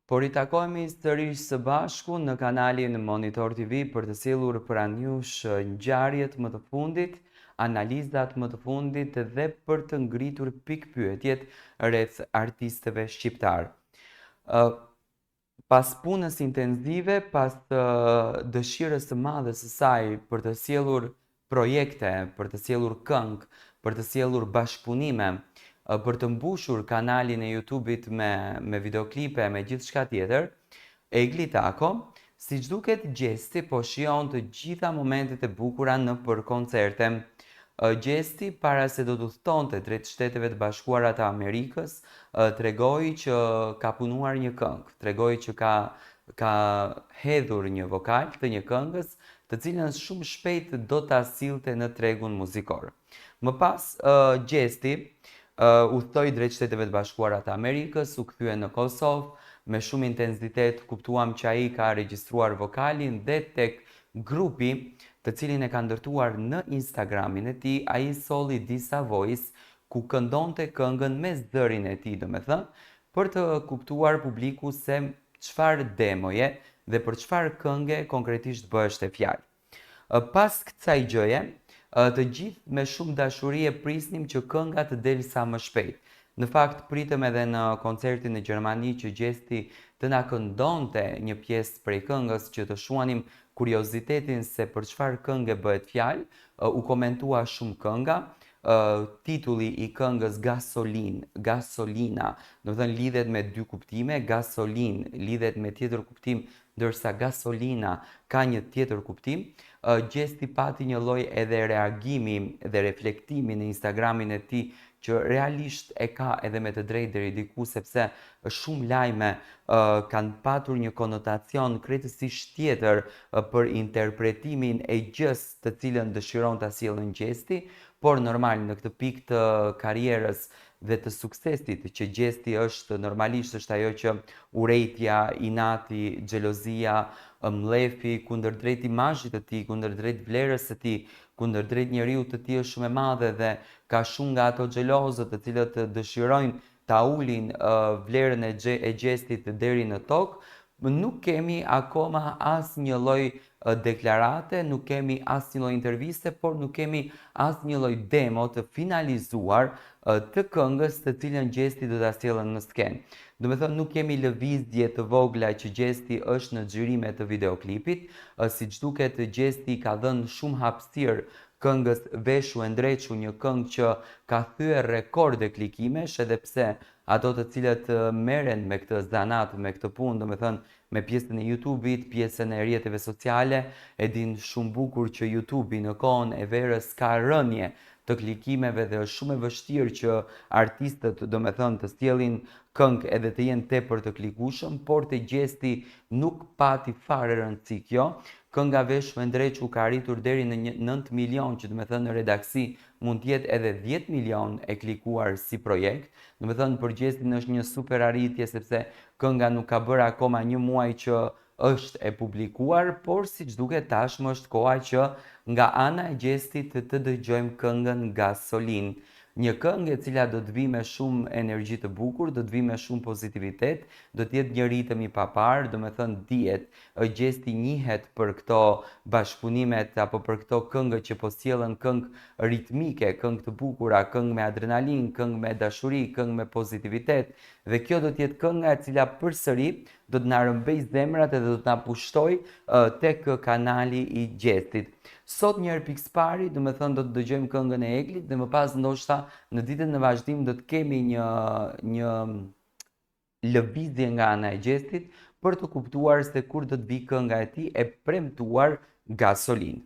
Por I takohemi sërish së bashku në kanalin Monitor TV për të sjellur pranë jush ngjarjet më të fundit, analizat më të fundit dhe për të ngritur pikpyetjet rreth artistëve shqiptar. Pas punës intenzive, pas dëshirës së madhe së saj për të sjellur projekte, për të sjellur këngë, për të sjellur bashkëpunime, për të mbushur kanalin e YouTube-it me videoklipe, me gjithçka tjetër, Egli Tako, siç duket Gjesti po shijon të gjitha momentet e bukura në për koncerte. Gjesti, para se do të udhtonte drejt Shteteve të Bashkuara të Amerikës, tregoi që ka punuar një këngë, tregoi që ka hedhur një vokal të një këngës, të cilën shumë shpejt do ta sillte në tregun muzikor. Më pas, Gjesti udhtoi drejt Shteteve të Bashkuara të Amerikës, u kthye në Kosovë, me shumë intensitet kuptuam që ai ka regjistruar vokalin dhe tek grupi të cilin e ka ndërtuar në Instagramin e tij, ai solli disa voice ku këndonte këngën me zërin e tij, domethënë, për të kuptuar publiku se çfarë demoje dhe për çfarë kënge konkretisht bështe fjalë. Pas kësaj gjëje, të gjithë me shumë dashuri e prisnim që kënga të del sa më shpejt. Në fakt, pritëm edhe në koncertin në Gjermani që Gjesti të na këndonte një pjesë prej këngës që të shuanim kuriozitetin se për çfarë këngë bëhet fjalë, u komentua shumë kënga, titulli I këngës Gasolina, do të thënë lidhet me dy kuptime, gasolin lidhet me tjetër kuptim, ndërsa gasolina ka një tjetër kuptim. Gjesti pati një lloj edhe reagimi dhe reflektimi në Instagramin e tij që realisht e ka edhe me të drejtë deri diku, sepse shumë lajme kanë patur një konotacion krejtësisht tjetër për interpretimin e gjës të cilën dëshiron ta sjellën Gjesti, por normal në këtë pikë të karrierës dhe të suksesit që Gjesti është, normalisht është ajo që urrejtja, inati, xhelozia, mlefi kundërdrejt imazhit të tij, kundërdrejt vlerës së tij, kundërdrejt njeriut të tij është shumë e madhe dhe ka shumë nga ato xhelozët të cilët dëshirojnë ta ulin vlerën e Gjestit deri në tokë. Nuk kemi akoma asnjë lloj deklarate, nuk kemi asnjë lloj interviste, por nuk kemi asnjë lloj demo të finalizuar të këngës të cilën Gjesti do ta sjellën në skenë. Do me thënë, nuk kemi lëvizje të vogla që Gjesti është në xhirime të videoklipit, siç duket Gjesti ka dhënë shumë hapësirë këngës Veshu e Ndreçu, një këngë që ka thyer rekorde klikimesh, edhe pse ato të cilët merren me këtë zanat, me këtë punë, do me thënë me pjesën e YouTube-it, pjesën e rrjeteve sociale, e din shumë bukur që YouTube-i në kohën e verës ka rënje të klikimeve dhe është shumë e vështirë që artistët, do me thënë, të sjellin këngë edhe të jenë tepër të klikueshëm, por te Gjesti nuk pati fare rëndësi kjo. Kënga Veshu e Ndreçu ka arritur deri në 9 milion, që do me thënë në redaksi mund të jetë edhe 10 milion e klikuar si projekt. Do me thënë për Gjestin është një super arritje sepse kënga nuk ka bërë akoma një muaj që është e publikuar, por siç duket tashmë është koha që nga ana e Gjestit të dëgjojmë këngën Gasolin. Një këngë e cila do të vi me shumë energji të bukur, do të vi me shumë pozitivitet, do të jetë një ritëm I papar, do me thënë dihet, Gjesti njihet për këto bashkëpunimet apo për këto këngë që po sjellën këngë ritmike, këngë të bukura, këngë me adrenalin, këngë me dashuri, këngë me pozitivitet. Dhe kjo do të jetë kënga e cila përsëri do të na rëmbej zemrat edhe do të na pushtoj tek kanali I Gjestit. Sot një herë pikëspari, do me thënë do të dëgjojmë këngën e Eglit dhe më pas ndoshta në ditën në vazhdim do të kemi një lëvizje nga ana e Gjestit për të kuptuar se kur do të vi kënga e tij e premtuar Gasolin.